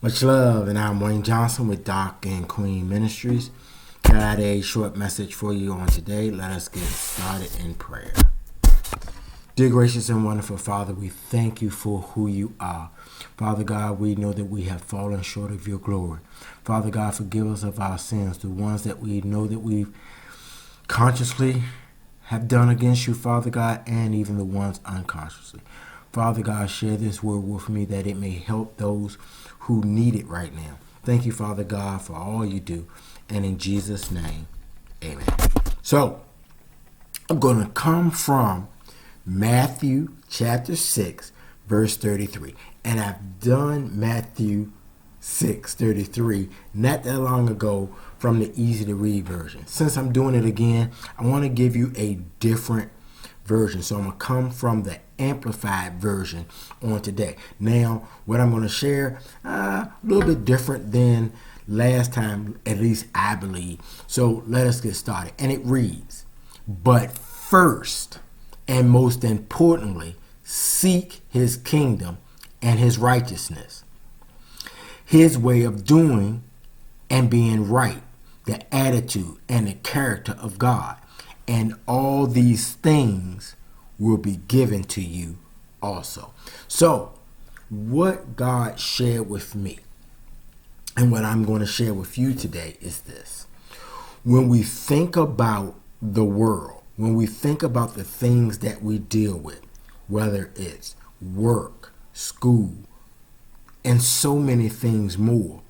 Much love, and I'm Wayne Johnson with Doc and Queen Ministries. Got a short message for you on today. Let us get started in prayer. Dear gracious and wonderful Father, we thank you for who you are. Father God, we know that we have fallen short of your glory. Father God, forgive us of our sins, the ones that we know that we've consciously have done against you, Father God, and even the ones unconsciously. Father God, share this word with me that it may help those who need it right now. Thank you, Father God, for all you do. And in Jesus' name, amen. So, I'm going to come from Matthew chapter 6, verse 33. And I've done Matthew 6:33 not that long ago from the easy to read version. Since I'm doing it again, I want to give you a different version. So I'm going to come from the amplified version on today. Now, what I'm going to share a little bit different than last time, at least I believe. So let us get started. And it reads, "But first and most importantly, seek his kingdom and his righteousness, his way of doing and being right, the attitude and the character of God. And all these things will be given to you also." So, what God shared with me and what I'm going to share with you today is this. When we think about the world, when we think about the things that we deal with, whether it's work, school, and so many things more,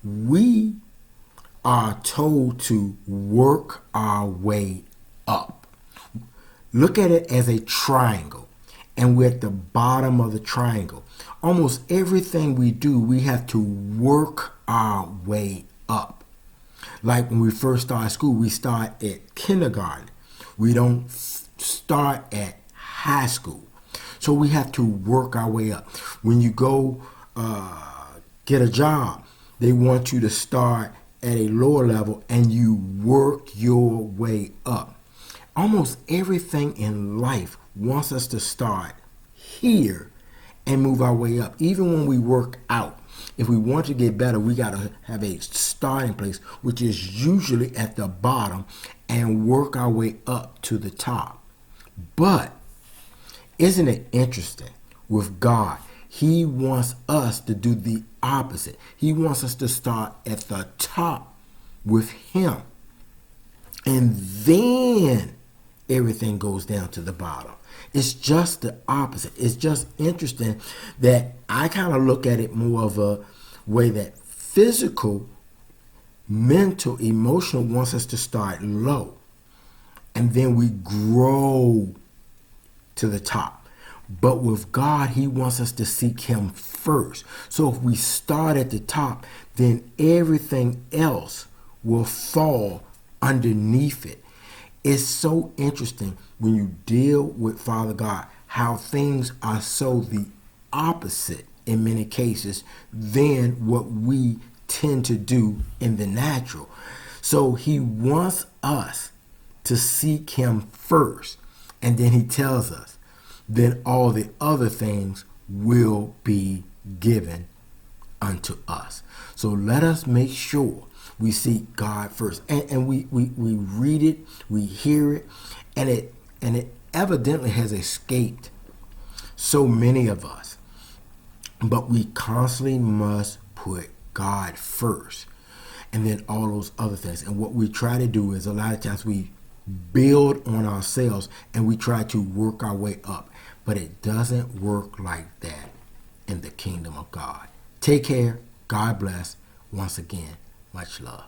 we are told to work our way up. Look at it as a triangle, and we're at the bottom of the triangle. Almost everything we do, we have to work our way up. Like when we first start school, we start at kindergarten. We don't start at high school. So we have to work our way up. When you go get a job, they want you to start at a lower level and you work your way up. Almost everything in life wants us to start here and move our way up. Even when we work out, if we want to get better, we got to have a starting place, which is usually at the bottom, and work our way up to the top. But isn't it interesting with God? He wants us to do the opposite. He wants us to start at the top with him. And then everything goes down to the bottom. It's just the opposite. It's just interesting that I kind of look at it more of a way that physical, mental, emotional wants us to start low. And then we grow to the top. But with God, he wants us to seek him first. So if we start at the top, then everything else will fall underneath it. It's so interesting when you deal with Father God, how things are so the opposite in many cases than what we tend to do in the natural. So he wants us to seek him first. And then he tells us, then all the other things will be given unto us. So let us make sure we seek God first. And we read it, we hear it, and it evidently has escaped so many of us. But we constantly must put God first, and then all those other things. And what we try to do is a lot of times we build on ourselves and we try to work our way up. But it doesn't work like that in the kingdom of God. Take care. God bless. Once again, much love.